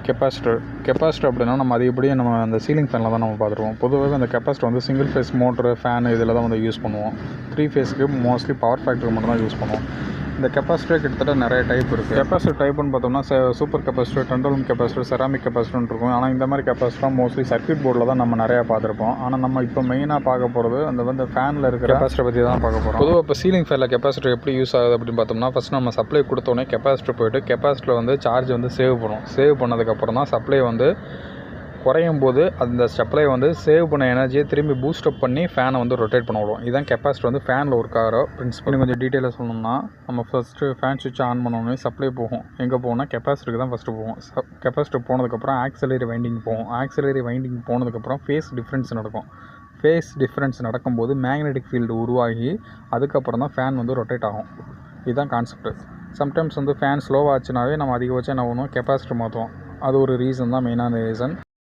Capacitor அப்படின்னா நம்ம அதிகப்படியாக நம்ம அந்த சீலிங் ஃபேனில் தான் நம்ம பார்த்துருவோம். பொதுவாகவே அந்த கெப்பாசிட்டர் வந்து சிங்கிள் ஃபேஸ் மோட்ரு, ஃபேன் இதில் தான் வந்து யூஸ் பண்ணுவோம். 3 ஃபேஸுக்கு மோஸ்ட்லி பவர் ஃபேக்டருக்கு மட்டும் தான் யூஸ் பண்ணுவோம். இந்த கெப்பாசிட்டர் கிட்டத்தட்ட நிறைய டைப் இருக்குது. கெப்பாசிட்டர் டைப்புன்னு பார்த்தோம்னா சூப்பர் கெப்பாசிட்டர், டெண்டோலம் கெப்பாசிட்டர், செராமிக் கெப்பாசிட்டர்னு இருக்கும். ஆனால் இந்த மாதிரி கெப்பாசிட்டர் மோஸ்ட்லி சர்க்யூட் போர்டில் தான் நம்ம நிறையா பார்த்துருப்போம். ஆனால் நம்ம இப்போ மெயினாக பார்க்க போகிறது அந்த ஃபேனில் இருக்கிற கெப்பாசிட்டர் பற்றி தான் பார்க்க போகிறோம். பொதுவாக இப்போ சீலிங் ஃபேனில் கெப்பாசிட்டர் எப்படி யூஸ் ஆகுது அப்படின்னு பார்த்தோம்னா, ஃபஸ்ட் நம்ம சப்ளை கொடுத்தோன்னே கெப்பாசிட்டர் போய்ட்டு கெப்பாசிட்டர் வந்து சார்ஜ் வந்து சேவ் பண்ணதுக்கப்புறம் தான் சப்ளை வந்து குறையும் போது அந்த சப்ளை வந்து சேவ் பண்ண எனர்ஜியை திரும்பி பூஸ்டப் பண்ணி ஃபேனை வந்து ரொட்டேட் பண்ண விடும். இதுதான் கெப்பாசிட்டர் வந்து ஃபேனில் ஒர்க் ஆகிற பிரின்சிபல். கொஞ்சம் டீட்டெயிலாக சொல்லணும்னா, நம்ம ஃபஸ்ட்டு ஃபேன் சுவிட்ச் ஆன் பண்ணோன்னே சப்ளை போகும். எங்கே போகும்னா கெப்பாசிட்டருக்கு தான் ஃபஸ்ட்டு போகும். கெப்பாசிட்டர் போனதுக்கப்புறம் ஆக்சிலரி வைண்டிங் போகும். ஆக்சிலரி வைண்டிங் போனதுக்கப்புறம் ஃபேஸ் டிஃப்ரென்ஸ் நடக்கும். ஃபேஸ் டிஃப்ரென்ஸ் நடக்கும்போது மேக்னெட்டிக் ஃபீல்டு உருவாகி அதுக்கப்புறம் தான் ஃபேன் வந்து ரொட்டேட் ஆகும். இதுதான் கான்செப்ட். சம்டைம்ஸ் வந்து ஃபேன் ஸ்லோவாக ஆச்சுனாவே நம்ம அதிகபட்சம் என்ன பண்ணுவோம், கெப்பாசிட்டர் மாற்றுவோம். அது ஒரு ரீசன் தான், மெயினான ரீசன்.